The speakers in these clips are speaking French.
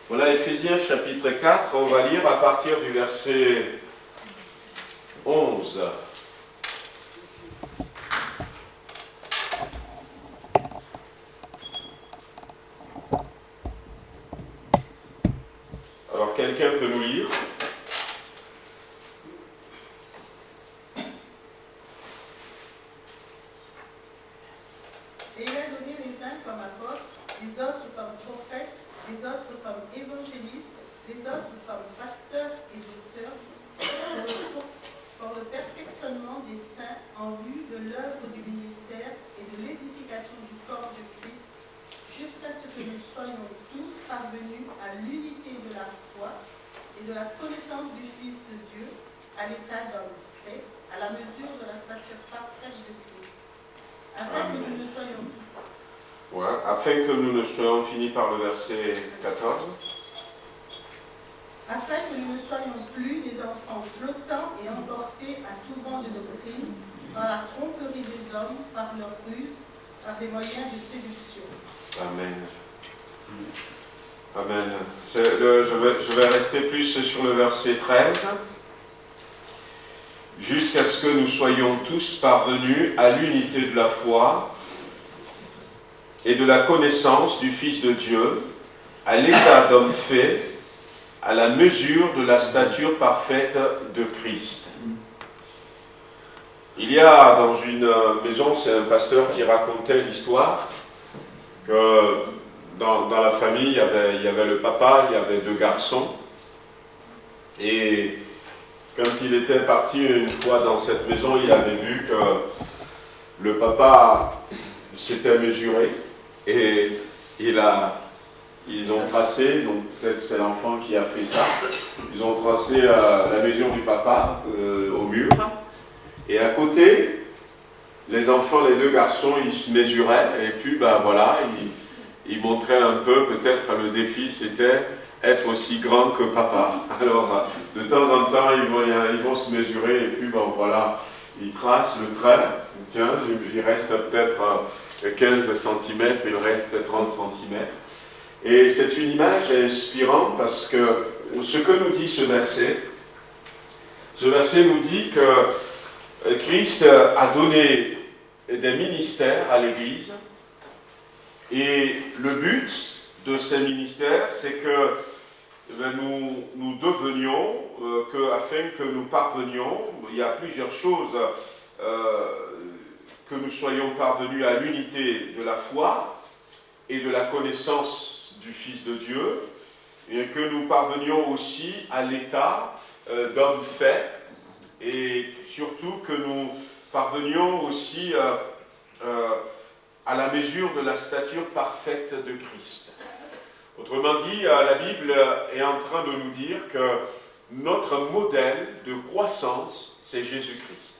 Voilà, Éphésiens chapitre 4, on va lire à partir du verset 11. Alors, quelqu'un peut nous lire? Et il a donné les uns comme apôtres, les autres comme prophètes, les autres comme évangélistes, les autres comme pasteurs et docteurs, pour le perfectionnement des saints en vue de l'œuvre du ministère et de l'édification du corps de Christ, jusqu'à ce que nous soyons tous parvenus à l'unité de la foi et de la connaissance du Fils de Dieu, à l'état d'homme fait, à la mesure de la stature parfaite de Christ, afin que nous ne soyons Afin que nous ne soyons finis par le verset 14. Afin que nous ne soyons plus des enfants flottants et emportés à tout vent de doctrine, par la tromperie des hommes, par leur ruse, par des moyens de séduction. Amen. Amen. Je vais rester plus sur le verset 13. Jusqu'à ce que nous soyons tous parvenus à l'unité de la foi et de la connaissance du Fils de Dieu, à l'état d'homme fait, à la mesure de la stature parfaite de Christ. Il y a dans une maison, c'est un pasteur qui racontait l'histoire, que dans la famille, il y avait le papa, il y avait 2 garçons, et quand il était parti une fois dans cette maison, il avait vu que le papa s'était mesuré, et ils ont tracé, donc peut-être c'est l'enfant qui a fait ça, ils ont tracé la mesure du papa au mur, et à côté, les enfants, les 2 garçons, ils se mesuraient, et puis voilà, ils montraient un peu, peut-être le défi c'était être aussi grand que papa. Alors, de temps en temps, ils vont se mesurer, et puis voilà, ils tracent le trait, tiens, il reste peut-être 15 cm, il reste 30 cm. Et c'est une image inspirante parce que ce que nous dit ce verset nous dit que Christ a donné des ministères à l'Église et le but de ces ministères, c'est que nous devenions, afin que nous parvenions, il y a plusieurs choses, que nous soyons parvenus à l'unité de la foi et de la connaissance du Fils de Dieu, et que nous parvenions aussi à l'état d'homme fait, et surtout que nous parvenions aussi à la mesure de la stature parfaite de Christ. Autrement dit, la Bible est en train de nous dire que notre modèle de croissance, c'est Jésus-Christ.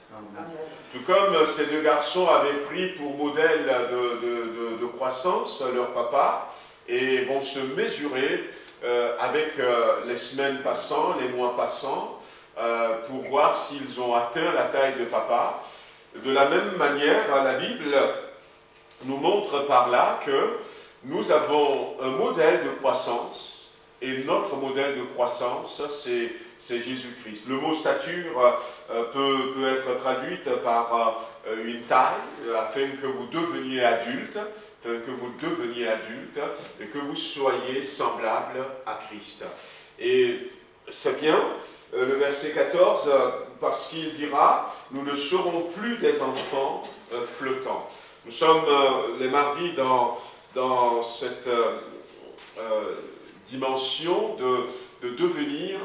Tout comme ces 2 garçons avaient pris pour modèle de croissance leur papa, et vont se mesurer avec les semaines passant, les mois passant, pour voir s'ils ont atteint la taille de papa. De la même manière, la Bible nous montre par là que nous avons un modèle de croissance, et notre modèle de croissance, c'est Jésus-Christ. Le mot stature peut être traduite par une taille, afin que vous deveniez adulte, et que vous soyez semblables à Christ. Et c'est bien, le verset 14, parce qu'il dira, nous ne serons plus des enfants flottants. Nous sommes les mardis dans cette dimension de devenir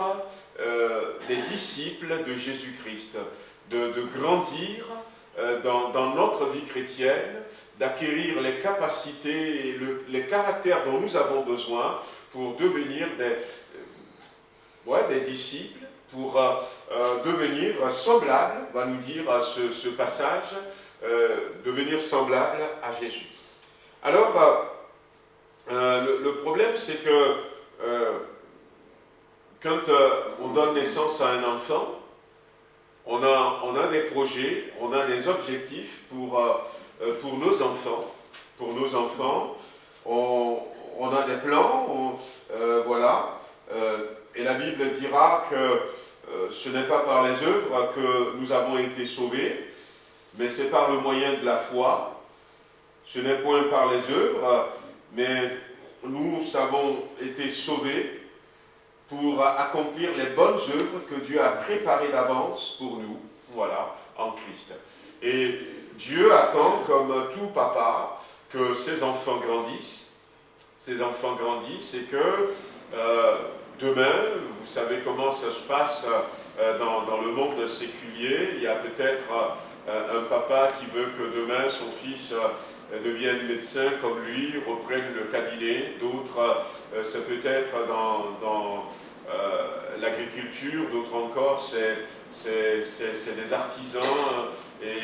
des disciples de Jésus-Christ, de grandir dans notre vie chrétienne, d'acquérir les capacités et les caractères dont nous avons besoin pour devenir des disciples, pour devenir semblables, va nous dire ce passage, devenir semblables à Jésus. Alors, le problème, c'est que quand on donne naissance à un enfant, on a des projets, on a des objectifs pour nos enfants. Pour nos enfants, on a des plans, voilà, Bible dira que ce n'est pas par les œuvres que nous avons été sauvés, mais c'est par le moyen de la foi. Ce n'est point par les œuvres, mais nous avons été sauvés pour accomplir les bonnes œuvres que Dieu a préparées d'avance pour nous, voilà, en Christ. Et Dieu attend, comme tout papa, que ses enfants grandissent. Ses enfants grandissent et que demain, vous savez comment ça se passe dans le monde séculier, il y a peut-être un papa qui veut que demain son fils devienne médecin comme lui, reprenne le cabinet, d'autres c'est peut-être dans l'agriculture, d'autres encore c'est des artisans et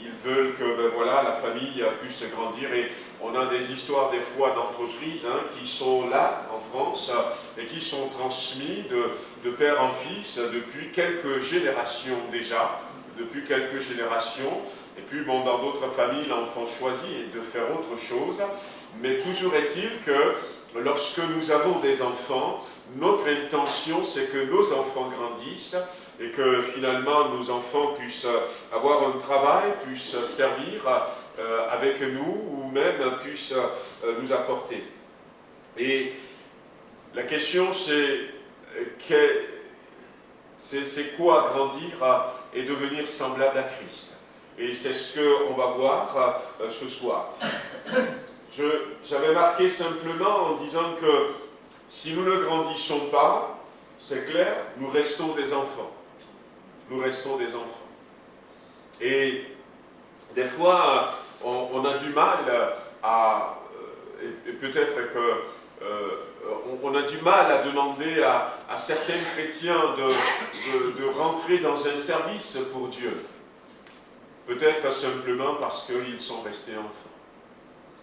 ils veulent que voilà, la famille puisse grandir. Et on a des histoires des fois d'entreprises qui sont là en France et qui sont transmises de père en fils depuis quelques générations déjà, depuis quelques générations. Et puis bon, dans d'autres familles, l'enfant choisit de faire autre chose. Mais toujours est-il que lorsque nous avons des enfants, notre intention c'est que nos enfants grandissent et que finalement nos enfants puissent avoir un travail, puissent servir avec nous ou même puissent nous apporter. Et la question c'est quoi grandir et devenir semblable à Christ. Et c'est ce qu'on va voir ce soir. J'avais marqué simplement en disant que si nous ne grandissons pas, c'est clair, nous restons des enfants. Nous restons des enfants. Et des fois, on a du mal à... et peut-être que... on a du mal à demander à certains chrétiens de rentrer dans un service pour Dieu. Peut-être simplement parce qu'ils sont restés enfants.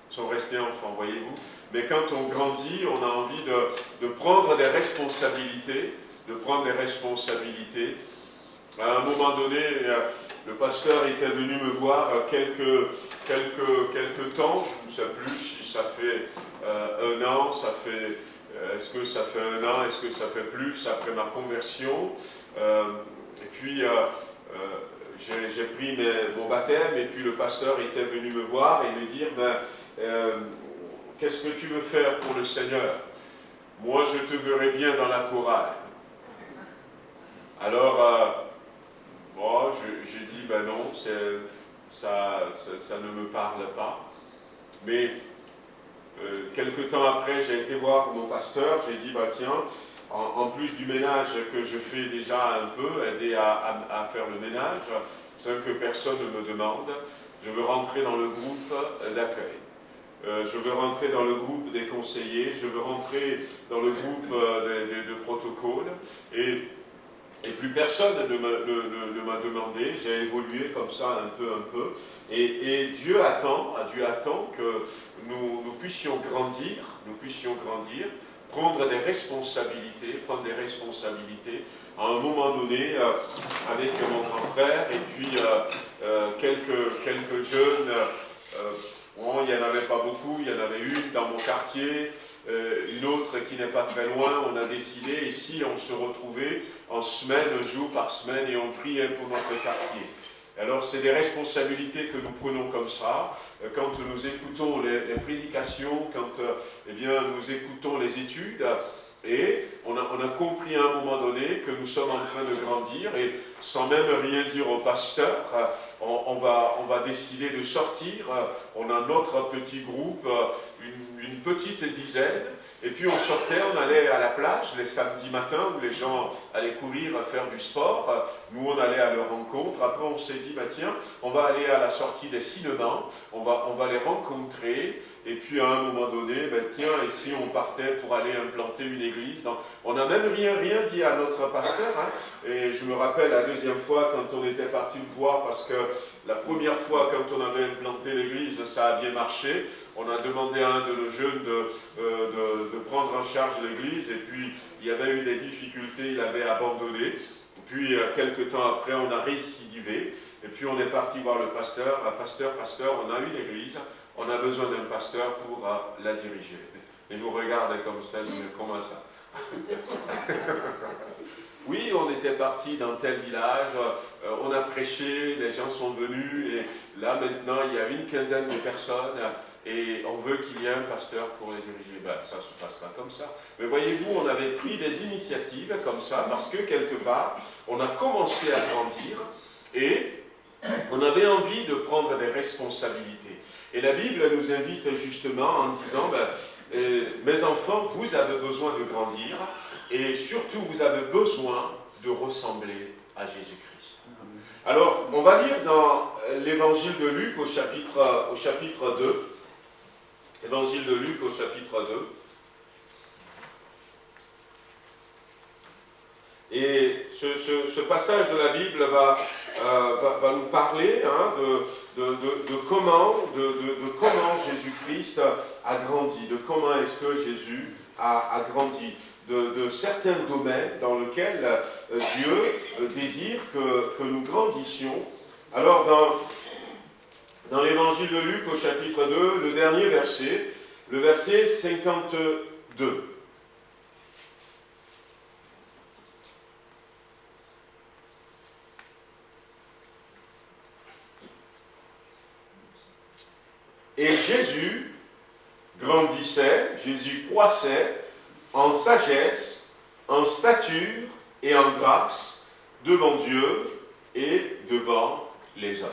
Ils sont restés enfants, voyez-vous. Mais quand on grandit, on a envie de prendre des responsabilités, À un moment donné, le pasteur était venu me voir quelques temps, je ne sais plus si ça fait un an, est-ce que ça fait un an, est-ce que ça fait plus après ma conversion. Et puis j'ai pris mon baptême et puis le pasteur était venu me voir et me dire qu'est-ce que tu veux faire pour le Seigneur? Moi je te verrai bien dans la chorale. Alors j'ai dit non, ça ne me parle pas. Mais quelque temps après, j'ai été voir mon pasteur, j'ai dit tiens, en plus du ménage que je fais déjà un peu, aider à faire le ménage, sans que personne ne me demande, je veux rentrer dans le groupe d'accueil. Je veux rentrer dans le groupe des conseillers, je veux rentrer dans le groupe de protocole, et plus personne ne m'a demandé, j'ai évolué comme ça un peu, et Dieu attend que nous puissions grandir, prendre des responsabilités, à un moment donné, avec mon grand frère, et puis quelques jeunes, il n'y en avait pas beaucoup, il y en avait une dans mon quartier, une autre qui n'est pas très loin, on a décidé, ici on se retrouvait en semaine, un jour par semaine, et on priait pour notre quartier. Alors c'est des responsabilités que nous prenons comme ça, quand nous écoutons les prédications, quand nous écoutons les études, et on a compris à un moment donné que nous sommes en train de grandir, et sans même rien dire au pasteur, on va décider de sortir, on a notre petit groupe, une petite dizaine, et puis on sortait, on allait à la plage les samedis matins où les gens allaient courir, faire du sport, nous on allait à leur rencontre, après on s'est dit tiens, on va aller à la sortie des cinémas, on va les rencontrer, et puis à un moment donné, tiens, et si on partait pour aller implanter une église, on n'a même rien dit à notre pasteur, et je me rappelle la deuxième fois quand on était parti le voir, parce que la première fois quand on avait implanté l'église, ça a bien marché, on a demandé à un de nos jeunes de prendre en charge l'église, et puis il y avait eu des difficultés, il avait abandonné, puis quelques temps après on a récidivé, et puis on est parti voir le pasteur, pasteur, on a une église, on a besoin d'un pasteur pour la diriger. Et vous regardez comme ça, comment ça? Oui, on était parti dans tel village, on a prêché, les gens sont venus, et là maintenant il y a une quinzaine de personnes, et on veut qu'il y ait un pasteur pour les diriger. Ben, ça ne se passe pas comme ça. Mais voyez-vous, on avait pris des initiatives comme ça, parce que quelque part, on a commencé à grandir, et on avait envie de prendre des responsabilités. Et la Bible nous invite justement en disant, mes enfants, vous avez besoin de grandir, et surtout vous avez besoin de ressembler à Jésus-Christ. Alors, on va lire dans l'évangile de Luc au chapitre 2. Évangile de Luc au chapitre 2. Et ce passage de la Bible va nous parler de comment Jésus-Christ a grandi, de comment est-ce que Jésus a grandi, de certains domaines dans lesquels Dieu désire que nous grandissions. Alors, dans l'évangile de Luc au chapitre 2, le dernier verset, le verset 52. Et Jésus grandissait, Jésus croissait en sagesse, en stature et en grâce devant Dieu et devant les hommes.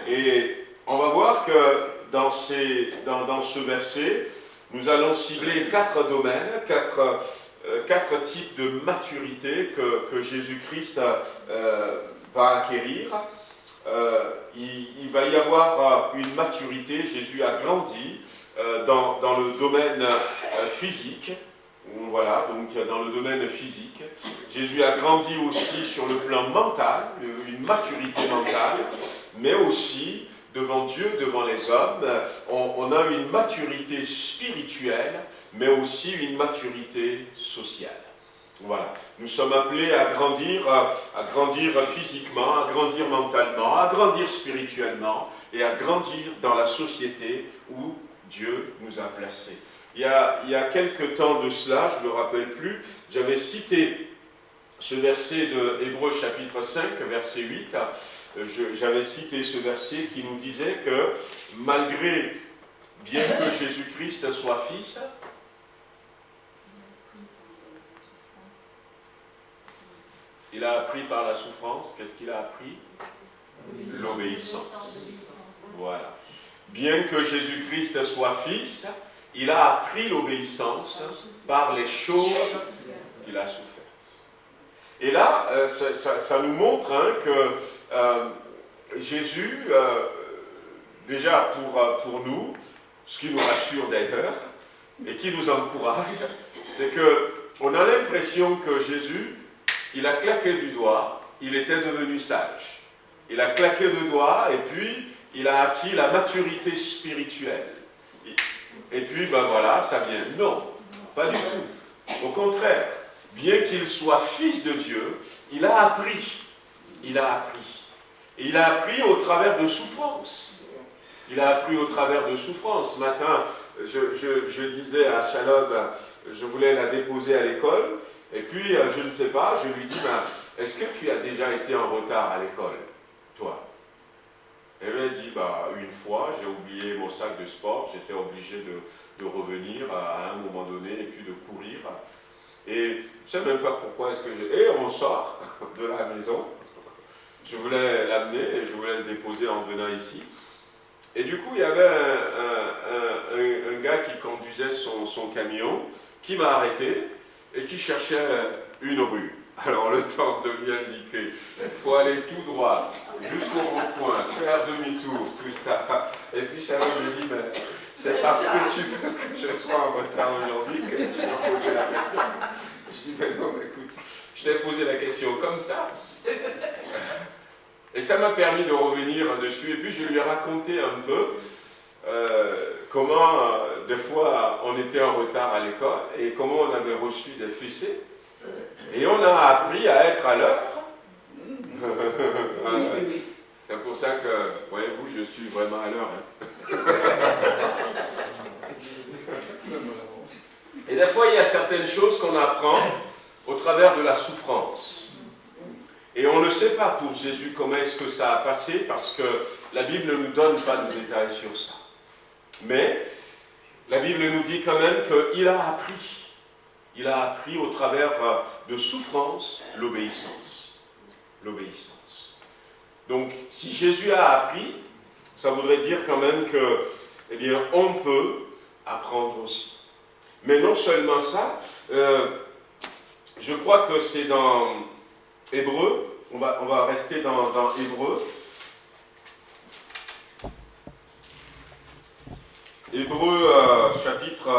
Et on va voir que dans ce verset, nous allons cibler 4 domaines, 4 types de maturité que Jésus-Christ va acquérir. Il va y avoir une maturité, Jésus a grandi dans le domaine physique, voilà, donc dans le domaine physique. Jésus a grandi aussi sur le plan mental, une maturité mentale, mais aussi devant Dieu, devant les hommes, on a une maturité spirituelle, mais aussi une maturité sociale. Voilà. Nous sommes appelés à grandir physiquement, à grandir mentalement, à grandir spirituellement et à grandir dans la société où Dieu nous a placés. Il y a quelques temps de cela, je ne me rappelle plus, j'avais cité ce verset de Hébreux chapitre 5, verset 8. J'avais cité ce verset qui nous disait que malgré, bien que Jésus-Christ soit fils, il a appris par la souffrance. Qu'est-ce qu'il a appris? L'obéissance. Voilà. Bien que Jésus-Christ soit fils, il a appris l'obéissance par les choses qu'il a souffertes. Et là, ça nous montre que Jésus, déjà pour nous, ce qui nous rassure d'ailleurs, et qui nous encourage, c'est qu'on a l'impression que Jésus, il a claqué du doigt, il était devenu sage. Il a claqué le doigt et puis il a acquis la maturité spirituelle. Et puis, voilà, ça vient. Non, pas du tout. Au contraire, bien qu'il soit fils de Dieu, il a appris. Il a appris. Et il a appris au travers de souffrances. Il a appris au travers de souffrances. Ce matin, je disais à Shalom, je voulais la déposer à l'école. Et puis, je ne sais pas, je lui dis, est-ce que tu as déjà été en retard à l'école, toi? Elle m'a dit, une fois, j'ai oublié mon sac de sport, j'étais obligé de revenir à un moment donné et puis de courir. Et je ne sais même pas pourquoi est-ce que Et on sort de la maison. Je voulais l'amener et je voulais le déposer en venant ici. Et du coup, il y avait un gars qui conduisait son camion, qui m'a arrêté et qui cherchait une rue. Alors le temps de lui indiquer, il faut aller tout droit, jusqu'au rond-point, faire demi-tour, tout ça. Et puis Shalom me dit, c'est parce que tu veux que je sois en retard aujourd'hui que tu m'as posé la question. Je dis, non, écoute, je t'ai posé la question comme ça. Et ça m'a permis de revenir dessus. Et puis je lui ai raconté un peu comment, des fois, on était en retard à l'école et comment on avait reçu des fessées. Et on a appris à être à l'heure. C'est pour ça que, voyez-vous, je suis vraiment à l'heure. Et des fois, il y a certaines choses qu'on apprend au travers de la souffrance. Et on ne sait pas pour Jésus comment est-ce que ça a passé, parce que la Bible ne nous donne pas de détails sur ça. Mais la Bible nous dit quand même qu'il a appris. Il a appris au travers de souffrance l'obéissance. L'obéissance. Donc, si Jésus a appris, ça voudrait dire quand même que, eh bien, on peut apprendre aussi. Mais non seulement ça, je crois que c'est dans Hébreu, on va rester dans Hébreu. Hébreu chapitre...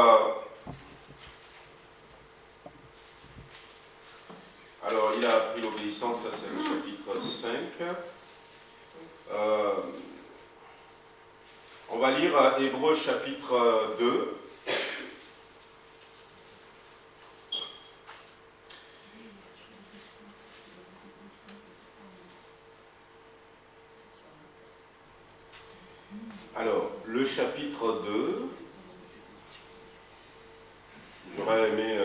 alors, il a appris l'obéissance, ça c'est le chapitre 5. On va lire Hébreu chapitre 2. Alors, le chapitre 2, j'aurais aimé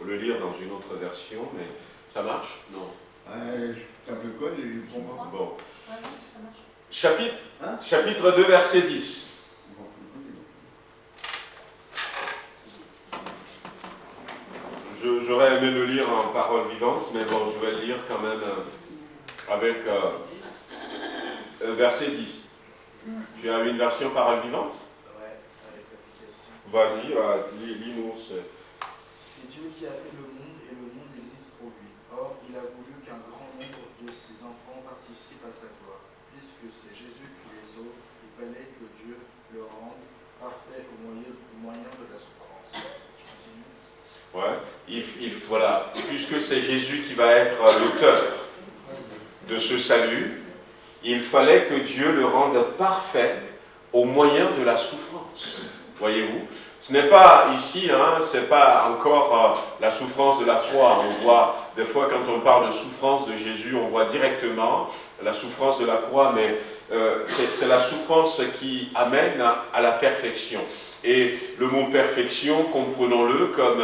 le lire dans une autre version, mais ça marche? Non. C'est un peu code et je comprends pas. Bon. Chapitre 2, verset 10. J'aurais aimé le lire en parole vivante, mais bon, je vais le lire quand même avec verset 10. Tu as une version parole vivante? Ouais, avec l'application. Vas-y, lis-nous. C'est Dieu qui a fait le monde et le monde existe pour lui. Or, il a voulu qu'un grand nombre de ses enfants participent à sa gloire. Puisque c'est Jésus qui les sauve, il fallait que Dieu le rende parfait au moyen de la souffrance. Tu continues? Ouais, voilà. Puisque c'est Jésus qui va être l'auteur de ce salut, il fallait que Dieu le rende parfait au moyen de la souffrance. Voyez-vous? Ce n'est pas ici, ce n'est pas encore la souffrance de la croix. On voit, des fois quand on parle de souffrance de Jésus, on voit directement la souffrance de la croix, mais c'est la souffrance qui amène à la perfection. Et le mot perfection, comprenons-le comme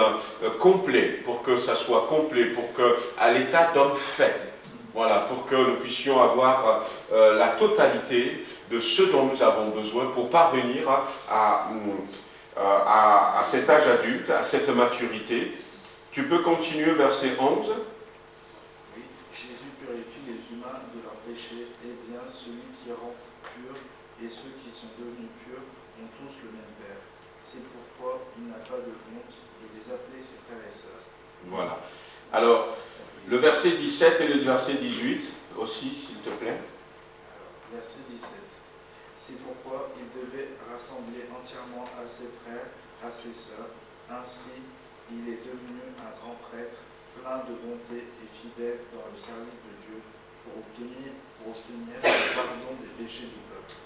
complet, pour que ça soit complet, pour que à l'état d'homme fait. Voilà, pour que nous puissions avoir la totalité de ce dont nous avons besoin pour parvenir à cet âge adulte, à cette maturité. Tu peux continuer verset 11. Oui, Jésus purifie les humains de leurs péchés, et bien celui qui rend pur et ceux qui sont devenus purs ont tous le même Père. C'est pourquoi il n'a pas de honte de les appeler ses frères et sœurs. Voilà. Alors, le verset 17 et le verset 18 aussi, s'il te plaît. Alors, verset 17. C'est pourquoi il devait rassembler entièrement à ses frères, à ses sœurs. Ainsi, il est devenu un grand prêtre, plein de bonté et fidèle dans le service de Dieu, pour obtenir le pardon des péchés du peuple.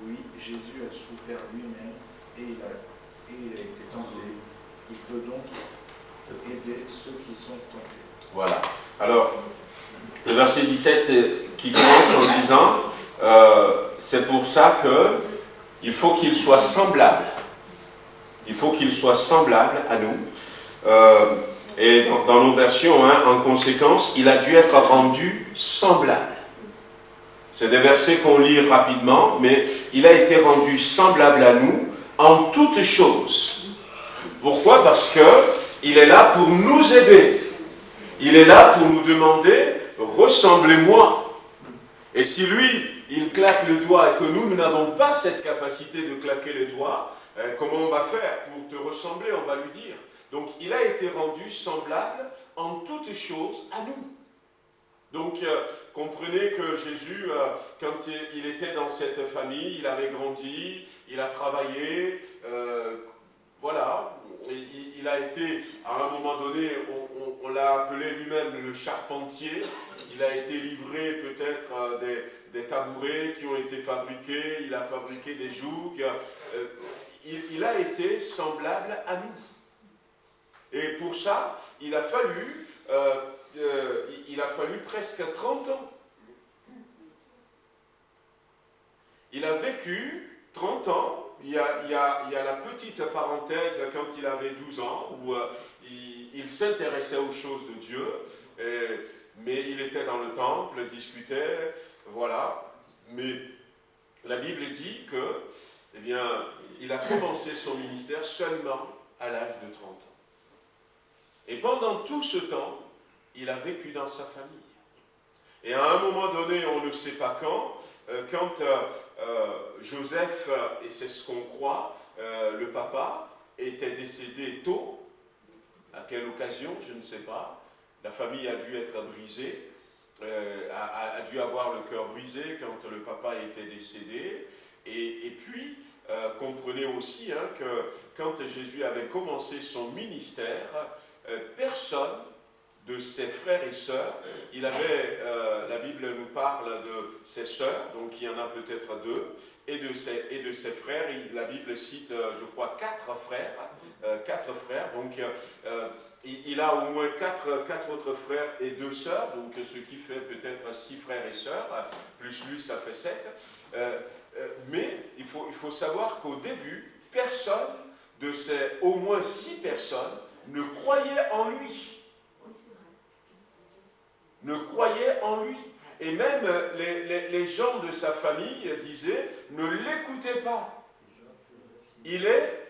Oui, Jésus a souffert lui-même et il a été tenté. Il peut donc aider ceux qui sont tentés. Voilà. Alors, le verset 17 qui commence en disant, c'est pour ça qu'il faut qu'il soit semblable. Il faut qu'il soit semblable à nous. Et dans nos versions, en conséquence, il a dû être rendu semblable. C'est des versets qu'on lit rapidement, mais il a été rendu semblable à nous en toutes choses. Pourquoi? Parce qu'il est là pour nous aider. Il est là pour nous demander, ressemblez-moi. Et si lui, il claque le doigt et que nous n'avons pas cette capacité de claquer les doigts, comment on va faire pour te ressembler? On va lui dire. Donc il a été rendu semblable en toutes choses à nous. Donc comprenez que Jésus, quand il était dans cette famille, il avait grandi, il a travaillé, voilà. Il a été, à un moment donné, on l'a appelé lui-même le charpentier. Il a été livré peut-être des tabourets qui ont été fabriqués. Il a fabriqué des jougs. Il a été semblable à nous. Et pour ça, il a fallu presque 30 ans. Il a vécu 30 ans il y a la petite parenthèse quand il avait 12 ans, où il s'intéressait aux choses de Dieu, mais il était dans le temple, discutait, voilà. Mais la Bible dit que, eh bien, il a commencé son ministère seulement à l'âge de 30 ans. Et pendant tout ce temps, il a vécu dans sa famille. Et à un moment donné, on ne sait pas quand Joseph, et c'est ce qu'on croit, le papa, était décédé tôt, à quelle occasion, je ne sais pas, la famille a dû être brisée, a dû avoir le cœur brisé quand le papa était décédé, et puis, comprenez aussi que quand Jésus avait commencé son ministère, personne de ses frères et sœurs, il avait, la Bible nous parle de ses sœurs, donc il y en a peut-être 2, et de ses frères, la Bible cite, je crois, 4 frères, donc il a au moins 4 autres frères et 2 sœurs, donc ce qui fait peut-être 6 frères et sœurs, plus lui ça fait 7, mais il faut savoir qu'au début, personne de ces au moins 6 personnes ne croyait en lui. Ne croyait en lui. Et même les gens de sa famille disaient, ne l'écoutez pas. Il est...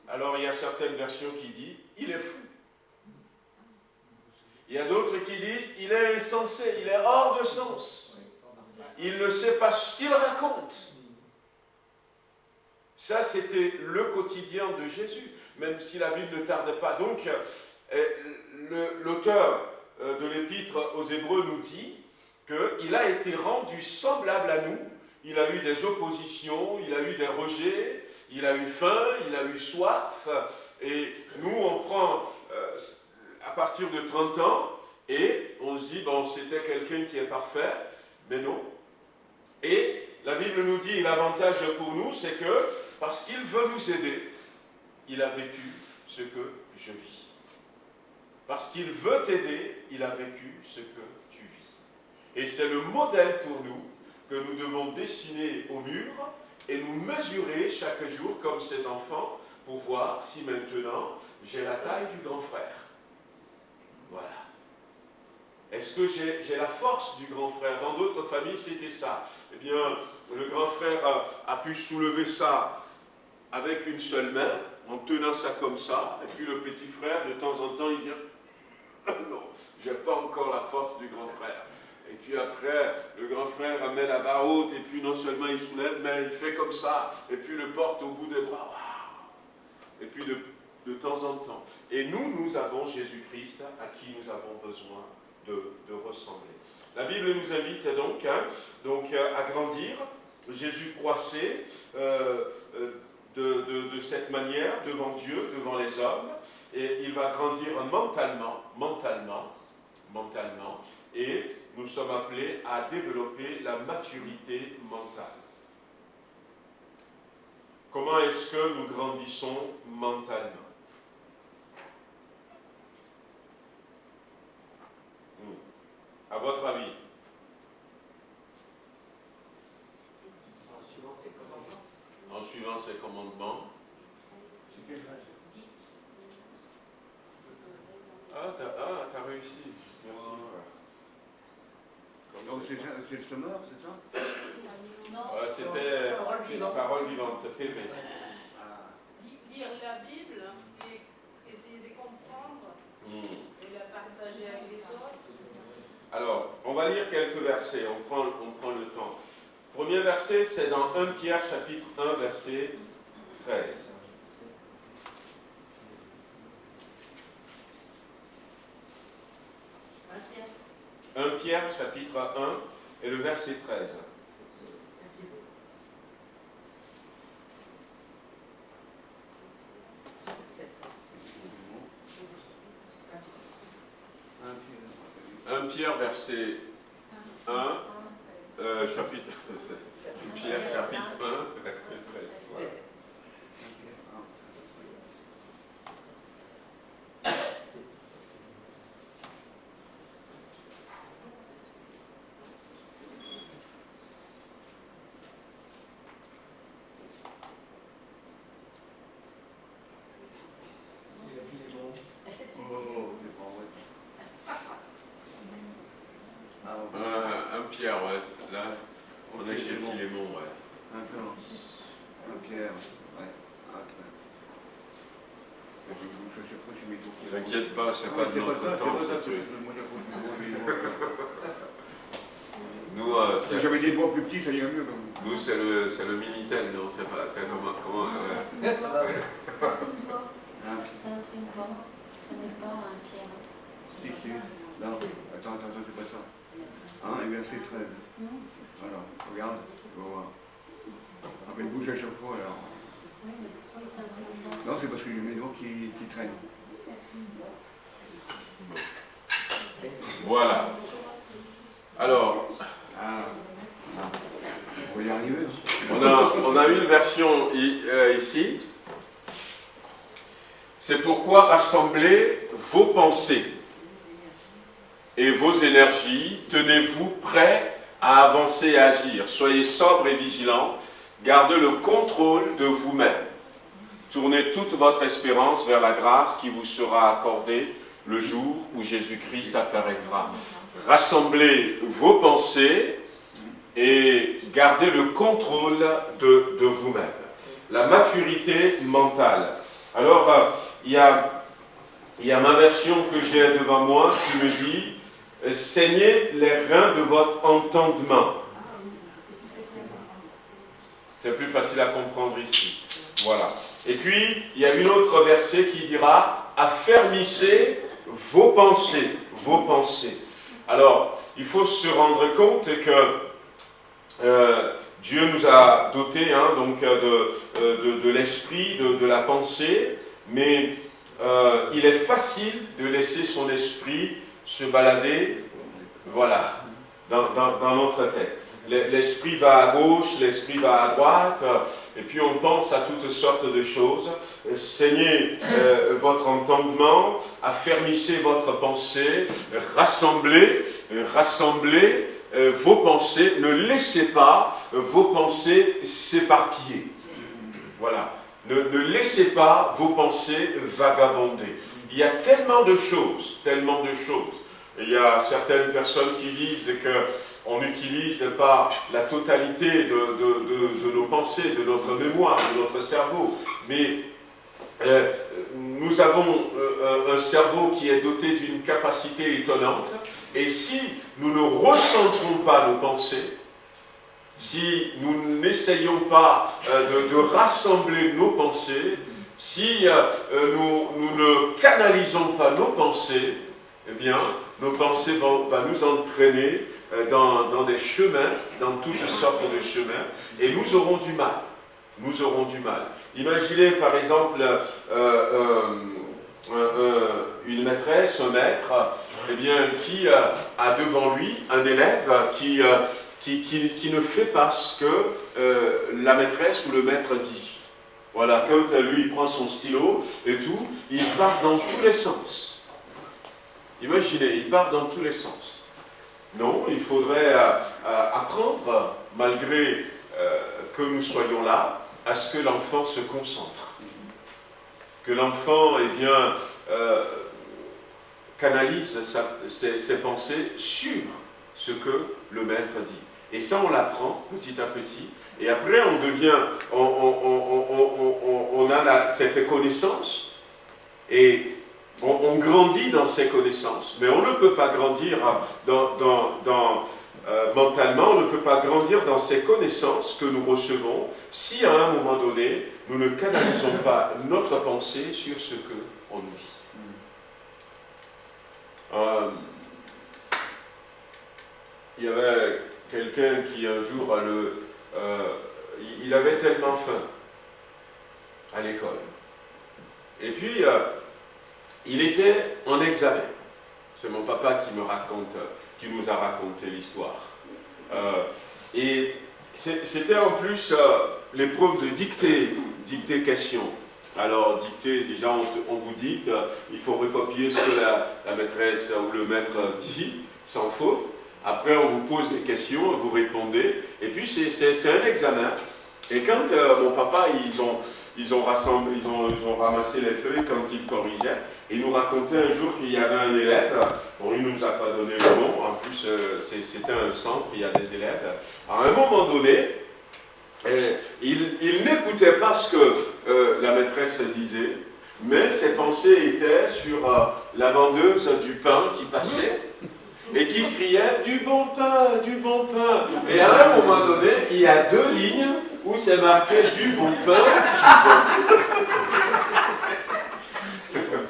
Alors il y a certaines versions qui disent, il est fou. Il y a d'autres qui disent, il est insensé, il est hors de sens. Il ne sait pas ce qu'il raconte. Ça, c'était le quotidien de Jésus, même si la Bible ne tarde pas. Donc, l'auteur de l'épître aux Hébreux nous dit qu'il a été rendu semblable à nous. Il a eu des oppositions, il a eu des rejets, il a eu faim, il a eu soif. Et nous, on prend à partir de 30 ans et on se dit, bon, c'était quelqu'un qui est parfait, mais non. Et la Bible nous dit, l'avantage pour nous, c'est que, parce qu'il veut nous aider, il a vécu ce que je vis. Parce qu'il veut t'aider, il a vécu ce que tu vis. Et c'est le modèle pour nous que nous devons dessiner au mur et nous mesurer chaque jour comme ces enfants pour voir si maintenant j'ai la taille du grand frère. Voilà. Est-ce que j'ai la force du grand frère? Dans d'autres familles, c'était ça. Eh bien, le grand frère a pu soulever ça avec une seule main, en tenant ça comme ça, et puis le petit frère, de temps en temps, il vient, non, je n'ai pas encore la force du grand frère. Et puis après, le grand frère met la barre haute, et puis non seulement il soulève, mais il fait comme ça, et puis le porte au bout des bras. Wow. Et puis de temps en temps. Et nous avons Jésus-Christ à qui nous avons besoin de ressembler. La Bible nous invite donc à grandir. Jésus croissait de cette manière devant Dieu, devant les hommes, et il va grandir mentalement, et nous sommes appelés à développer la maturité mentale. Comment est-ce que nous grandissons mentalement? À votre avis? En suivant ses commandements. Ah, t'as réussi. Merci. Donc c'est le semeur, c'est ça? C'était une parole vivante, PV. Lire la Bible et essayer de comprendre et la partager avec les autres. Alors, on va lire quelques versets, on prend le temps. Premier verset, c'est dans 1 Pierre chapitre 1, verset 13. « 1 Pierre chapitre 1 et le verset 13. » Un Pierre verset 1, chapitre 1, Pierre chapitre 1, verset 13. Voilà. Pierre, ouais. Là, on est chez Philémon, ouais. Un plan. Un Pierre. Ouais. Je sais pas si je mets beaucoup. T'inquiète pas, c'est pas de notre temps, ce truc. Nous, Si j'avais des doigts plus petits, ça irait mieux. nous c'est le Minitel, non? C'est pas. C'est comment. C'est un Fringant, ce n'est pas un Pierre. Si, si. Non, attends, c'est pas ça. Hein, et verset 13. Voilà, regarde, tu vas voir. Ah, mais bouge à chaque fois, alors. Oui, mais pourquoi c'est un Fringant? Non, c'est parce que j'ai mes doigts qui traînent. Voilà. Alors, On va y arriver. on a une version ici. C'est pourquoi rassemblez vos pensées et vos énergies, tenez-vous prêts à avancer et à agir. Soyez sobres et vigilants, gardez le contrôle de vous-même. Tournez toute votre espérance vers la grâce qui vous sera accordée le jour où Jésus-Christ apparaîtra. Rassemblez vos pensées et gardez le contrôle de vous-même. La maturité mentale. Alors, il y a ma version que j'ai devant moi qui me dit « Saignez les reins de votre entendement ». C'est plus facile à comprendre ici. Voilà. Et puis, il y a une autre verset qui dira « Affermissez vos pensées ». Vos pensées. Alors, il faut se rendre compte que Dieu nous a dotés donc de l'esprit, de la pensée, mais il est facile de laisser son esprit se balader, voilà, dans notre tête. L'esprit va à gauche, l'esprit va à droite, et puis on pense à toutes sortes de choses. Saignez votre entendement, affermissez votre pensée, rassemblez vos pensées, ne laissez pas vos pensées s'éparpiller. Voilà. Ne laissez pas vos pensées vagabonder. Il y a tellement de choses, tellement de choses. Il y a certaines personnes qui disent qu'on n'utilise pas la totalité de nos pensées, de notre mémoire, de notre cerveau. Mais nous avons un cerveau qui est doté d'une capacité étonnante. Et si nous ne recentrons pas nos pensées, si nous n'essayons pas de rassembler nos pensées, si nous ne canalisons pas nos pensées, eh bien, nos pensées vont nous entraîner dans des chemins, dans toutes sortes de chemins, et nous aurons du mal. Nous aurons du mal. Imaginez par exemple une maîtresse, un maître, eh bien, qui a devant lui un élève qui ne fait pas ce que la maîtresse ou le maître dit. Voilà, quand lui il prend son stylo et tout, il part dans tous les sens. Imaginez, il part dans tous les sens. Non, il faudrait apprendre, malgré que nous soyons là, à ce que l'enfant se concentre. Que l'enfant, eh bien, canalise ses pensées sur ce que le maître dit. Et ça, on l'apprend petit à petit. Et après, on a cette connaissance. Et on grandit dans ces connaissances. Mais on ne peut pas grandir mentalement, on ne peut pas grandir dans ces connaissances que nous recevons si à un moment donné, nous ne canalisons pas notre pensée sur ce qu'on nous dit. Il y avait quelqu'un qui un jour il avait tellement faim à l'école. Et puis, il était en examen. C'est mon papa qui nous a raconté l'histoire. Et c'était en plus l'épreuve de dictée question. Alors, dictée, déjà, on vous dicte, il faut recopier ce que la maîtresse ou le maître dit, sans faute. Après, on vous pose des questions, vous répondez. Et puis, c'est un examen. Et quand mon papa, ils ont ramassé les feuilles quand ils corrigeaient. Et nous racontait un jour qu'il y avait un élève, bon, il ne nous a pas donné le nom, en plus c'était un centre, il y a des élèves. À un moment donné, il n'écoutait pas ce que la maîtresse disait, mais ses pensées étaient sur la vendeuse du pain qui passait et qui criait « du bon pain, du bon pain ». Et à un moment donné, il y a 2 lignes où c'est marqué « du bon pain, du bon pain ».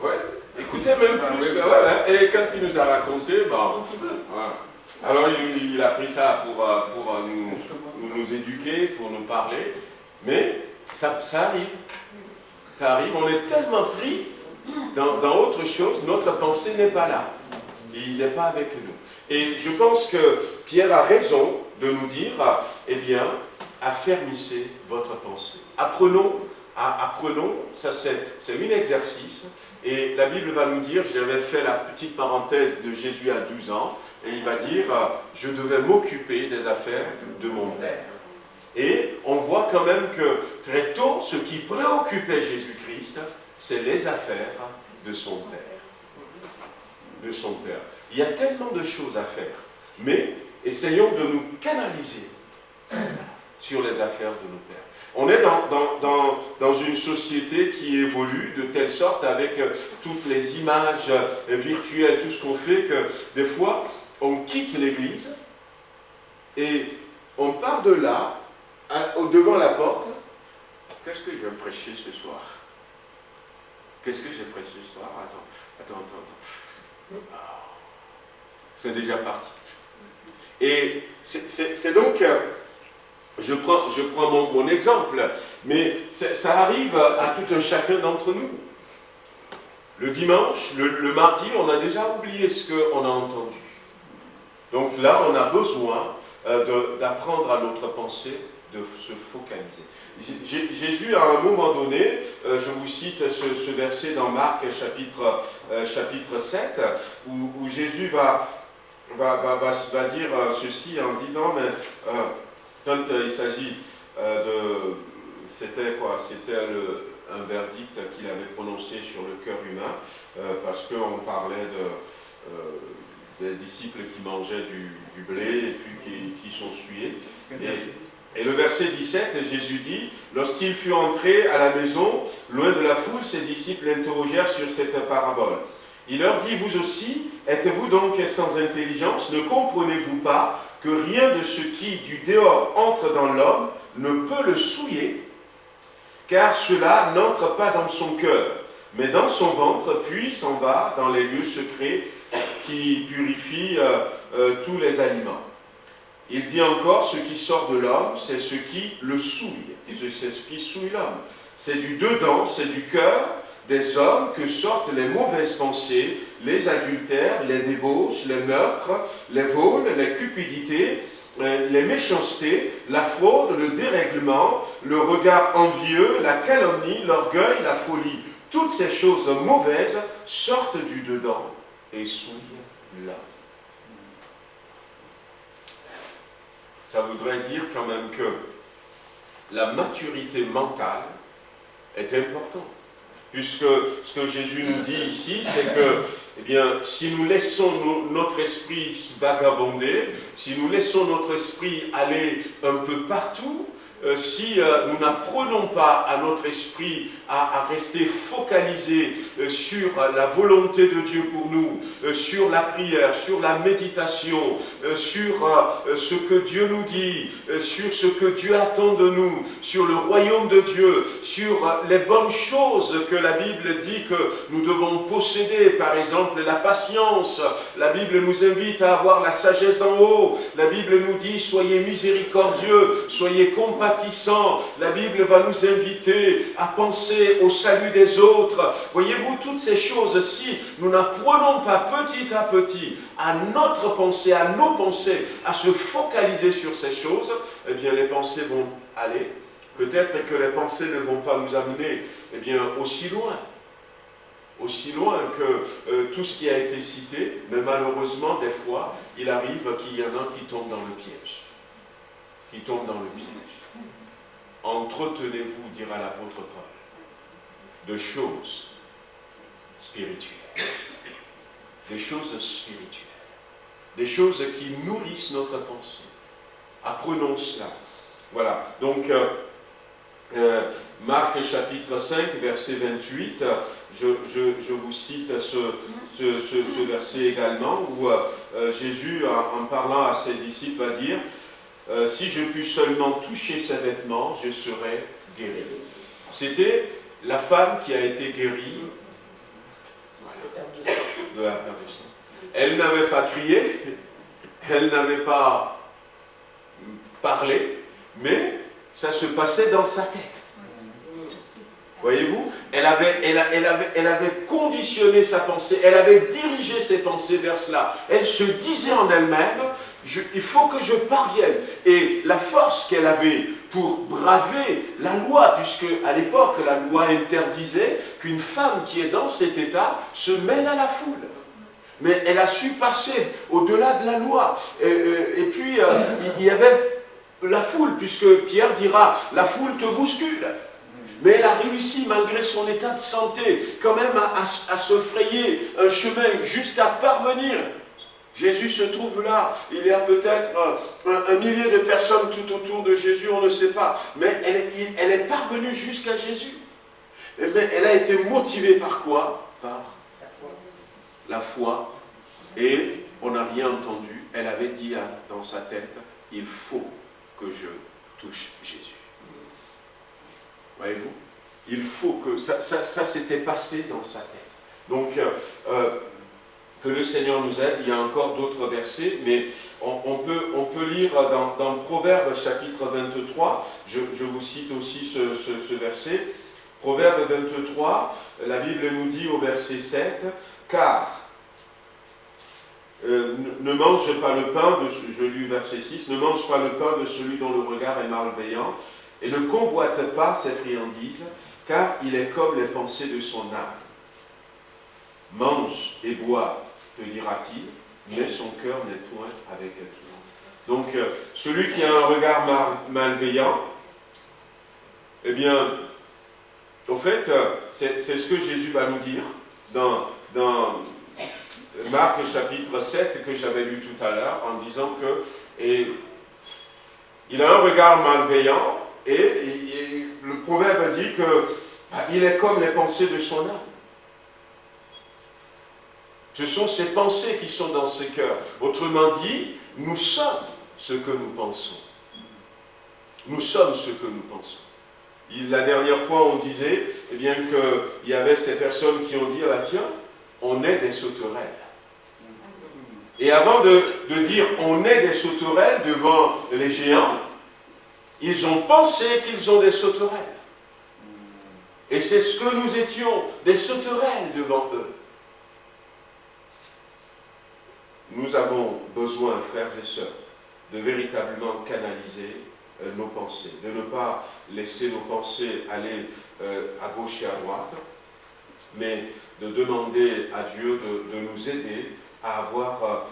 Ouais, écoutez même plus. Et quand il nous a raconté, voilà. Alors il a pris ça pour nous éduquer, pour nous parler, mais ça arrive. Ça arrive, on est tellement pris dans autre chose, notre pensée n'est pas là. Il n'est pas avec nous. Et je pense que Pierre a raison de nous dire, eh bien, affermissez votre pensée. Apprenons, ça c'est un exercice, et la Bible va nous dire, j'avais fait la petite parenthèse de Jésus à 12 ans, et il va dire, je devais m'occuper des affaires de mon Père. Et on voit quand même que très tôt, ce qui préoccupait Jésus-Christ, c'est les affaires de son Père. De son Père. Il y a tellement de choses à faire, mais essayons de nous canaliser sur les affaires de nos pères. On est dans une société qui évolue de telle sorte avec toutes les images virtuelles, tout ce qu'on fait, que des fois, on quitte l'église et on part de là, devant la porte. Qu'est-ce que je vais prêcher ce soir? Qu'est-ce que j'ai prêché ce soir? Attends. C'est déjà parti. Et c'est donc, je prends mon exemple, mais ça arrive à tout un chacun d'entre nous. Le dimanche, le mardi, on a déjà oublié ce qu'on a entendu. Donc là, on a besoin d'apprendre à notre pensée de se focaliser. Jésus, à un moment donné, je vous cite ce verset dans Marc chapitre 7, où Jésus va dire ceci en disant, mais quand il s'agit c'était quoi? C'était un verdict qu'il avait prononcé sur le cœur humain, parce qu'on parlait des disciples qui mangeaient du blé et puis qui sont sués. Et le verset 17, Jésus dit, lorsqu'il fut entré à la maison, loin de la foule, ses disciples l'interrogèrent sur cette parabole. Il leur dit, vous aussi, êtes-vous donc sans intelligence? Ne comprenez-vous pas que rien de ce qui du dehors entre dans l'homme ne peut le souiller, car cela n'entre pas dans son cœur, mais dans son ventre, puis s'en va dans les lieux secrets qui purifient tous les aliments. Il dit encore, ce qui sort de l'homme, c'est ce qui le souille. Et c'est ce qui souille l'homme. C'est du dedans, c'est du cœur des hommes que sortent les mauvaises pensées, les adultères, les débauches, les meurtres, les vols, les cupidités, les méchancetés, la fraude, le dérèglement, le regard envieux, la calomnie, l'orgueil, la folie. Toutes ces choses mauvaises sortent du dedans et souillent l'homme. Ça voudrait dire quand même que la maturité mentale est importante. Puisque ce que Jésus nous dit ici, c'est que, eh bien, si nous laissons notre esprit vagabonder, si nous laissons notre esprit aller un peu partout, si nous n'apprenons pas à notre esprit à rester focalisé sur la volonté de Dieu pour nous, sur la prière, sur la méditation, sur ce que Dieu nous dit, sur ce que Dieu attend de nous, sur le royaume de Dieu, sur les bonnes choses que la Bible dit que nous devons posséder, par exemple la patience. La Bible nous invite à avoir la sagesse d'en haut. La Bible nous dit soyez miséricordieux, soyez compatissants. La Bible va nous inviter à penser au salut des autres. Voyez-vous, toutes ces choses, si nous n'apprenons pas petit à petit à notre pensée, à nos pensées, à se focaliser sur ces choses, eh bien les pensées vont aller. Peut-être que les pensées ne vont pas nous amener aussi loin. aussi loin que tout ce qui a été cité, mais malheureusement, des fois, il arrive qu'il y en a qui tombent dans le piège. Qui tombent dans le piège. Entretenez-vous, dira l'apôtre Paul, de choses spirituelles. Des choses spirituelles. Des choses qui nourrissent notre pensée. Apprenons cela. Voilà. Donc, Marc chapitre 5, verset 28, je vous cite ce verset également, où Jésus, en parlant à ses disciples, va dire « Si je puis seulement toucher ses vêtements, je serai guéri. » C'était la femme qui a été guérie de la perte du sang. Elle n'avait pas crié, elle n'avait pas parlé, mais ça se passait dans sa tête. Voyez-vous, elle avait conditionné sa pensée, elle avait dirigé ses pensées vers cela. Elle se disait en elle-même, il faut que je parvienne. Et la force qu'elle avait pour braver la loi, puisque à l'époque la loi interdisait qu'une femme qui est dans cet état se mêle à la foule. Mais elle a su passer au-delà de la loi. Et puis, il y avait la foule, puisque Pierre dira, la foule te bouscule. Mais elle a réussi, malgré son état de santé, quand même à se frayer un chemin jusqu'à parvenir. Jésus se trouve là. Il y a peut-être un millier de personnes tout autour de Jésus, on ne sait pas. Mais elle est parvenue jusqu'à Jésus. Mais elle a été motivée par quoi? Par la foi. Et on n'a rien entendu. Elle avait dit dans sa tête, il faut que je touche Jésus. Voyez-vous? Il faut que... Ça s'était passé dans sa tête. Donc, que le Seigneur nous aide. Il y a encore d'autres versets, mais on peut lire dans Proverbe chapitre 23, je vous cite aussi ce verset. Proverbe 23, la Bible nous dit au verset 7, « Car ne mange pas le pain, je lis verset 6, ne mange pas le pain de celui dont le regard est malveillant, et ne convoite pas ses friandises, car il est comme les pensées de son âme. Mange et bois, te dira-t-il, mais son cœur n'est point avec toi. » Donc, celui qui a un regard malveillant, eh bien, au fait, c'est ce que Jésus va nous dire dans Marc chapitre 7 que j'avais lu tout à l'heure, en disant que il a un regard malveillant, et le proverbe dit que il est comme les pensées de son âme. Ce sont ces pensées qui sont dans ce cœur. Autrement dit, nous sommes ce que nous pensons. Nous sommes ce que nous pensons. La dernière fois, on disait eh bien qu'il y avait ces personnes qui ont dit ah, tiens, on est des sauterelles. Et avant de dire on est des sauterelles devant les géants, ils ont pensé qu'ils ont des sauterelles. Et c'est ce que nous étions, des sauterelles devant eux. Nous avons besoin, frères et sœurs, de véritablement canaliser nos pensées, de ne pas laisser nos pensées aller à gauche et à droite, mais de demander à Dieu de nous aider à avoir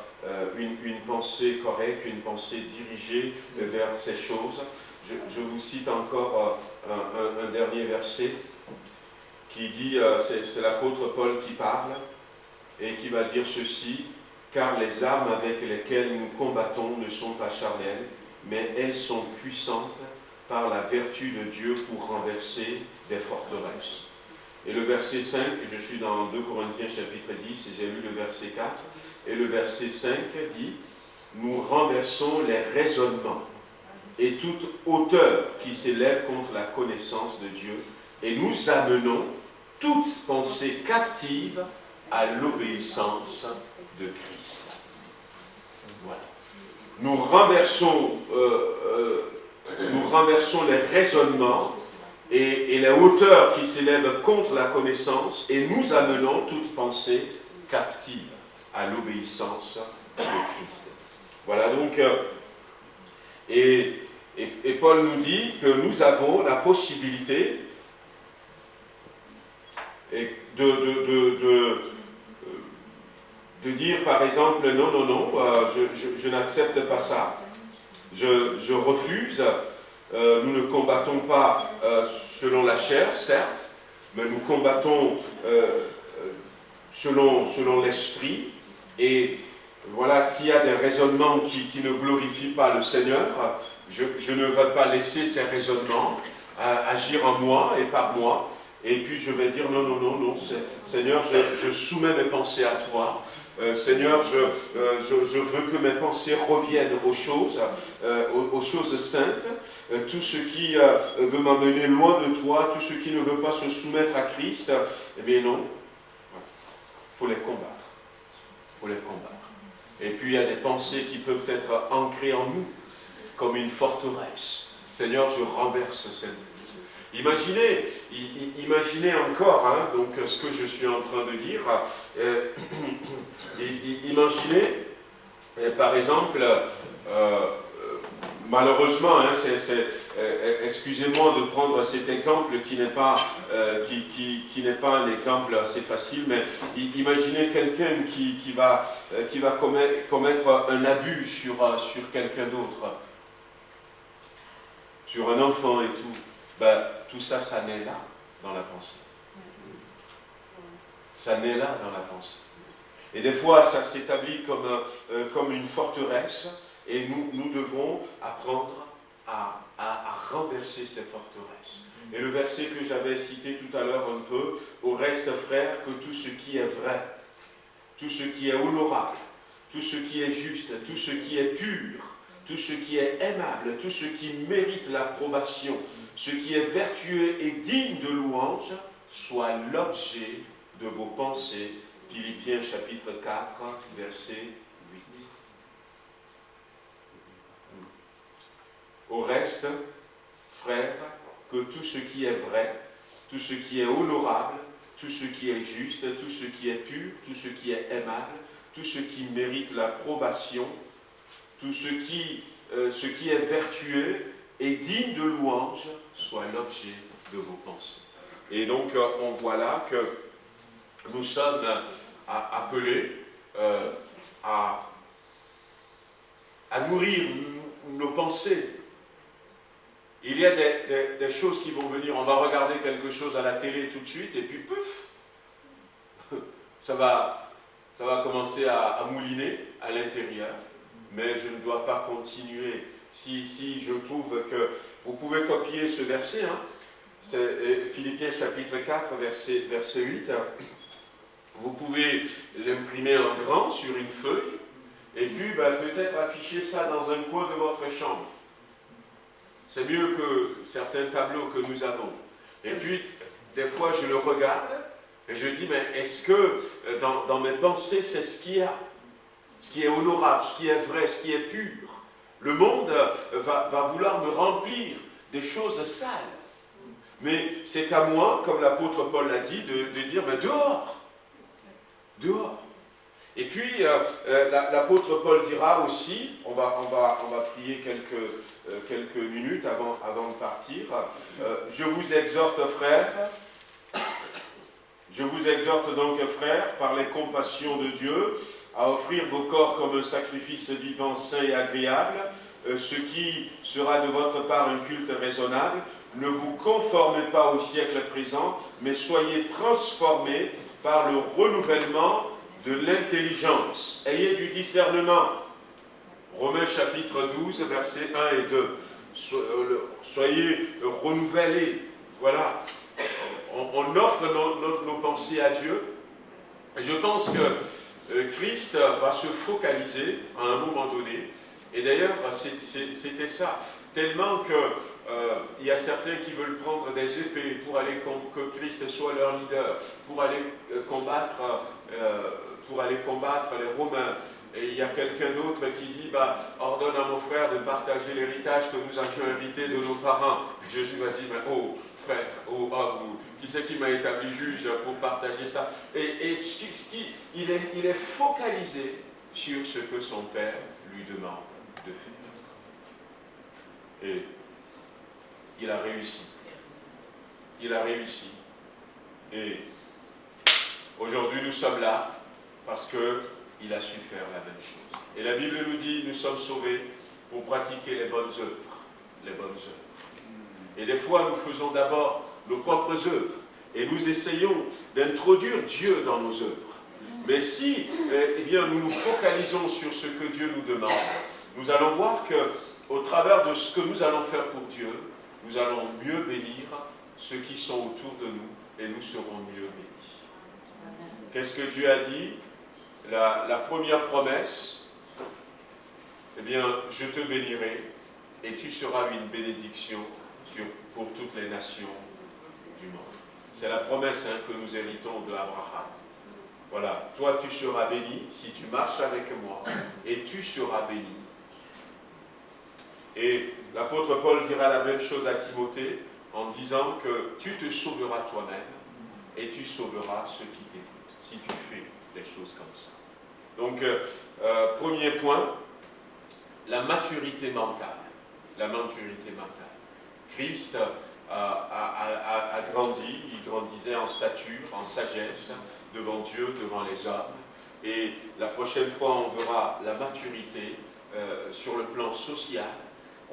une pensée correcte, une pensée dirigée vers ces choses. Je vous cite encore un dernier verset qui dit, c'est l'apôtre Paul qui parle, et qui va dire ceci, « Car les armes avec lesquelles nous combattons ne sont pas charnelles, mais elles sont puissantes par la vertu de Dieu pour renverser des forteresses. » Et le verset 5, je suis dans 2 Corinthiens chapitre 10, et j'ai lu le verset 4, et le verset 5 dit, « Nous renversons les raisonnements et toute hauteur qui s'élève contre la connaissance de Dieu, et nous amenons toute pensée captive à l'obéissance de Christ. » Voilà. Nous renversons les raisonnements et les hauteurs qui s'élèvent contre la connaissance, et nous amenons toute pensée captive à l'obéissance de Christ. Voilà donc, et Paul nous dit que nous avons la possibilité de de dire par exemple non, non, non, je n'accepte pas ça, je refuse, nous ne combattons pas selon la chair, certes, mais nous combattons selon l'esprit, et voilà, s'il y a des raisonnements qui ne glorifient pas le Seigneur, je ne vais pas laisser ces raisonnements agir en moi et par moi, et puis je vais dire non, non, non, non, Seigneur, je soumets mes pensées à toi. Seigneur, je veux que mes pensées reviennent aux choses saintes, tout ce qui veut m'amener loin de toi, tout ce qui ne veut pas se soumettre à Christ, eh bien non, il faut les combattre. Il faut les combattre. Et puis il y a des pensées qui peuvent être ancrées en nous, comme une forteresse. Seigneur, je renverse cette. Imaginez encore, hein, donc ce que je suis en train de dire. Imaginez, par exemple, malheureusement, hein, excusez-moi de prendre cet exemple qui n'est pas un exemple assez facile, mais imaginez quelqu'un qui va commettre un abus sur quelqu'un d'autre, sur un enfant et tout. Ben, tout ça, ça naît là, dans la pensée. Ça naît là, dans la pensée. Et des fois, ça s'établit comme une forteresse, et nous devons apprendre à renverser ces forteresses. Et le verset que j'avais cité tout à l'heure un peu, au reste, frère, que tout ce qui est vrai, tout ce qui est honorable, tout ce qui est juste, tout ce qui est pur, tout ce qui est aimable, tout ce qui mérite l'approbation, ce qui est vertueux et digne de louange, soit l'objet de vos pensées. Philippiens chapitre 4, verset 8. Au reste, frères, que tout ce qui est vrai, tout ce qui est honorable, tout ce qui est juste, tout ce qui est pur, tout ce qui est aimable, tout ce qui mérite l'approbation, tout ce qui est vertueux et digne de louange, soit l'objet de vos pensées. Et donc, on voit là que nous sommes appelés à nourrir nos pensées. Il y a des choses qui vont venir, on va regarder quelque chose à la télé tout de suite, et puis pouf, ça va commencer à mouliner à l'intérieur, mais je ne dois pas continuer. Si je trouve que vous pouvez copier ce verset, hein, c'est Philippiens chapitre 4, verset 8, vous pouvez l'imprimer en grand sur une feuille, et puis peut-être afficher ça dans un coin de votre chambre. C'est mieux que certains tableaux que nous avons. Et puis, des fois, je le regarde, et je dis, mais est-ce que dans mes pensées, c'est ce qu'il y a? Ce qui est honorable, ce qui est vrai, ce qui est pur. Le monde va vouloir me remplir des choses sales. Mais c'est à moi, comme l'apôtre Paul l'a dit, de dire, mais dehors. Dehors. Et puis, l'apôtre Paul dira aussi, on va prier quelques minutes avant de partir. Je vous exhorte, frères, donc, frères, par les compassions de Dieu, à offrir vos corps comme un sacrifice vivant, saint et agréable, ce qui sera de votre part un culte raisonnable. Ne vous conformez pas au siècle présent, mais soyez transformés par le renouvellement de l'intelligence. Ayez du discernement. Romains chapitre 12, versets 1 et 2. Soyez renouvelés. Voilà. On offre nos pensées à Dieu. Et je pense que Christ va se focaliser à un moment donné. Et d'ailleurs, c'était ça. Tellement que il y a certains qui veulent prendre des épées pour aller que Christ soit leur leader, pour aller combattre les Romains. Et il y a quelqu'un d'autre qui dit, ordonne à mon frère de partager l'héritage que nous avions hérité de nos parents. Jésus va dire, mais oh frère, oh homme, qui c'est qui m'a établi juge pour partager ça? Et il est focalisé sur ce que son père lui demande de faire. Et il a réussi. Il a réussi. Et Aujourd'hui, nous sommes là parce qu'il a su faire la même chose. Et la Bible nous dit, nous sommes sauvés pour pratiquer les bonnes œuvres. Les bonnes œuvres. Et des fois, nous faisons d'abord nos propres œuvres. Et nous essayons d'introduire Dieu dans nos œuvres. Mais si eh bien, nous nous focalisons sur ce que Dieu nous demande, nous allons voir qu'au travers de ce que nous allons faire pour Dieu, nous allons mieux bénir ceux qui sont autour de nous et nous serons mieux bénis. Qu'est-ce que Dieu a dit? La première promesse, eh bien, je te bénirai et tu seras une bénédiction pour toutes les nations du monde. C'est la promesse que nous héritons de Abraham. Voilà, toi tu seras béni si tu marches avec moi et tu seras béni. Et l'apôtre Paul dira la même chose à Timothée en disant que tu te sauveras toi-même et tu sauveras ceux qui t'écoutent si tu fais des choses comme ça. Donc, premier point, la maturité mentale. La maturité mentale. Christ a grandi, il grandissait en stature, en sagesse, devant Dieu, devant les hommes. Et la prochaine fois, on verra la maturité sur le plan social.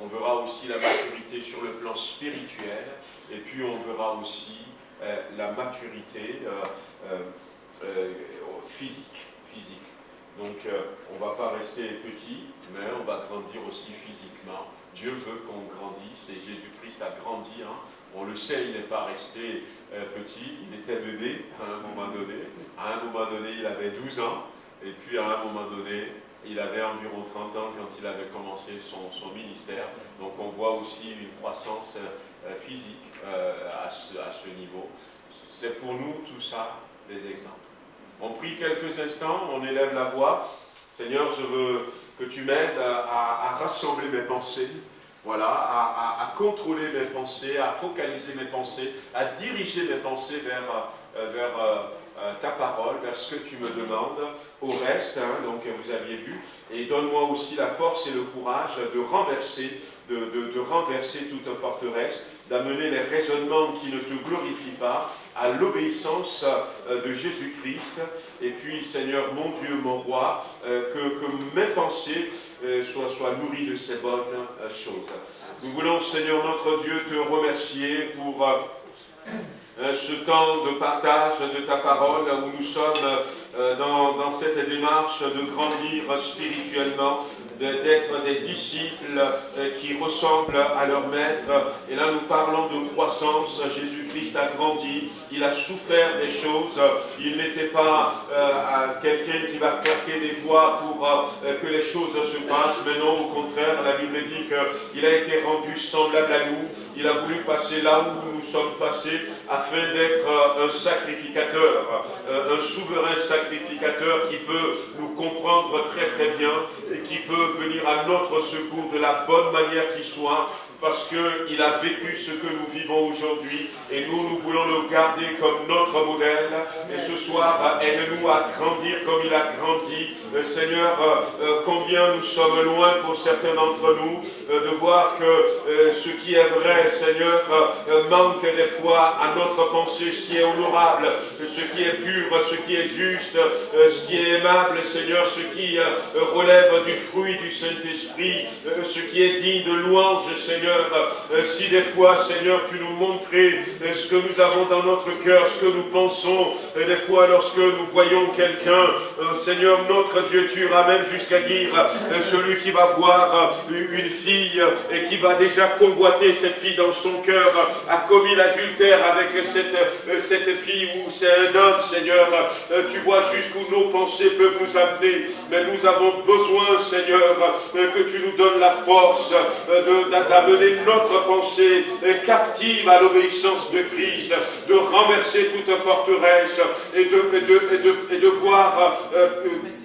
On verra aussi la maturité sur le plan spirituel. Et puis, on verra aussi la maturité physique. Donc, on ne va pas rester petit, mais on va grandir aussi physiquement. Dieu veut qu'on grandisse, et Jésus-Christ a grandi. On le sait, il n'est pas resté petit, il était bébé à un moment donné. À un moment donné, il avait 12 ans, et puis à un moment donné, il avait environ 30 ans quand il avait commencé son ministère. Donc on voit aussi une croissance physique à ce niveau. C'est pour nous tout ça des exemples. On prie quelques instants, on élève la voix. Seigneur, je veux que tu m'aides à rassembler mes pensées, voilà, à contrôler mes pensées, à focaliser mes pensées, à diriger mes pensées vers ta parole, vers ce que tu me demandes. Au reste, donc vous aviez vu, et donne-moi aussi la force et le courage de renverser toute forteresse, d'amener les raisonnements qui ne te glorifient pas à l'obéissance de Jésus-Christ. Et puis, Seigneur, mon Dieu, mon roi, que mes pensées soient nourries de ces bonnes choses. Nous voulons, Seigneur notre Dieu, te remercier pour ce temps de partage de ta parole où nous sommes dans cette démarche de grandir spirituellement, d'être des disciples qui ressemblent à leur maître. Et là, nous parlons de croissance. Jésus-Christ a grandi, il a souffert des choses. Il n'était pas quelqu'un qui va claquer des doigts pour que les choses se passent. Mais non, au contraire, la Bible dit qu'il a été rendu semblable à nous. Il a voulu passer là où nous sommes passés afin d'être un sacrificateur, un souverain sacrificateur qui peut nous comprendre très très bien et qui peut venir à notre secours de la bonne manière qui soit, parce qu'il a vécu ce que nous vivons aujourd'hui et nous voulons le garder comme notre modèle. Et ce soir, aide-nous à grandir comme il a grandi. Seigneur, combien nous sommes loin pour certains d'entre nous de voir que ce qui est vrai, Seigneur, manque des fois à notre pensée, ce qui est honorable, ce qui est pur, ce qui est juste, ce qui est aimable, Seigneur, ce qui relève du fruit du Saint-Esprit, ce qui est digne de louange, Seigneur. Si des fois, Seigneur, tu nous montrais ce que nous avons dans notre cœur, ce que nous pensons, et des fois lorsque nous voyons quelqu'un, Seigneur, notre Dieu, tu ramènes jusqu'à dire, celui qui va voir une fille et qui va déjà convoiter cette fille dans son cœur, a commis l'adultère avec cette fille, ou c'est un homme, Seigneur. Tu vois jusqu'où nos pensées peuvent nous amener, mais nous avons besoin, Seigneur, que tu nous donnes la force d'amener notre pensée captive à l'obéissance de Christ, de renverser toute forteresse et de voir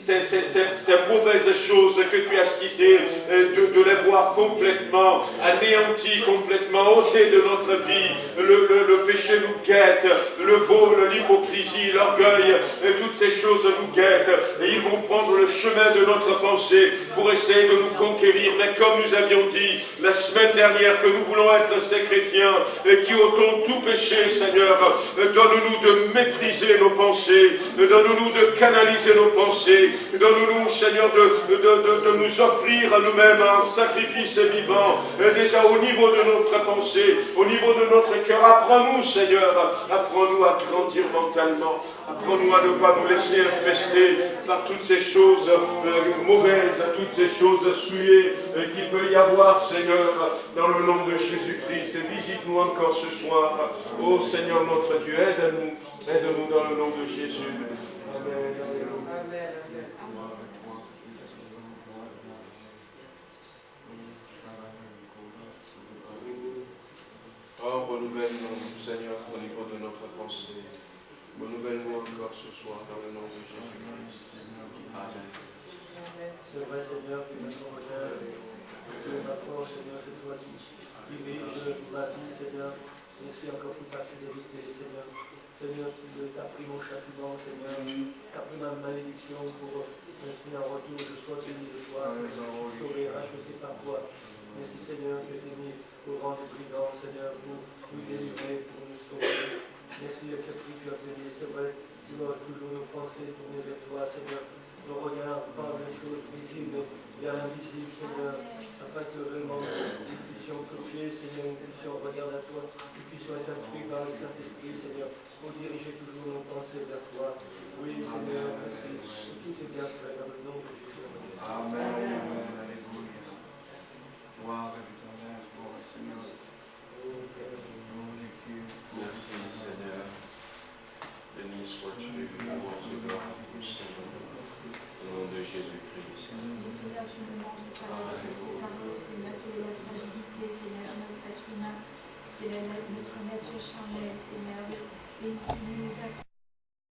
ces mauvaises choses que tu as citées, de les voir complètement anéanties, complètement ôtées de notre vie. Le péché nous guette, le vol, l'hypocrisie, l'orgueil, toutes ces choses nous guettent. Et ils vont prendre le chemin de notre pensée pour essayer de nous conquérir. Mais comme nous avions dit la semaine dernière que nous voulons être ces chrétiens qui ôtons tout péché, Seigneur, donne-nous de maîtriser nos pensées, donne-nous de canaliser nos pensées, donne-nous, Seigneur, de nous offrir à nous-mêmes un sacrifice vivant, déjà au niveau de notre pensée, au niveau de notre cœur. Apprends-nous, Seigneur, apprends-nous à grandir mentalement, apprends-nous à ne pas nous laisser infester par toutes ces choses mauvaises, toutes ces choses souillées qu'il peut y avoir, Seigneur, dans le nom de Jésus-Christ. Visite-nous encore ce soir. Ô Seigneur notre Dieu, aide-nous dans le nom de Jésus. Amen. Oh, renouvelle-nous, Seigneur, au niveau de notre pensée. Renouvelle-nous encore ce soir dans le nom de Jésus-Christ. Amen. C'est vrai, Seigneur, que notre regard, que maintenant, Seigneur, c'est toi qui dirige ma vie, Seigneur. Merci encore pour ta fidélité, Seigneur. Seigneur, tu as pris mon châtiment, Seigneur. Tu as pris ma malédiction pour me en retour, je sois béni de toi, Seigneur. Je saurai racheter par toi. Merci, Seigneur, que tu es mis au rang de brigand, Seigneur, pour nous délivrer, pour nous sauver. Merci à quel prix tu as payé. C'est vrai, tu auras toujours nos pensées tournées vers toi, Seigneur. Nos regards par les choses visibles vers l'invisible, Seigneur, afin que vraiment nous puissions copier, Seigneur, nous puissions regarder à toi, nous puissions être instruits par le Saint-Esprit, Seigneur, pour diriger toujours nos pensées vers toi. Oui, Seigneur, merci. Tout est bien fait dans le nom de Jésus. Amen. Alléluia. Gloire à l'éternel, gloire au Seigneur. Merci, Seigneur. Béni sois-tu, louange et gloire pour Seigneur. Au nom de Jésus-Christ. Seigneur, je me demande de parler de ces paroles, Seigneur, quelle est la fragilité, Seigneur, notre être humain, c'est notre nature charnelle, Seigneur, et tu nous as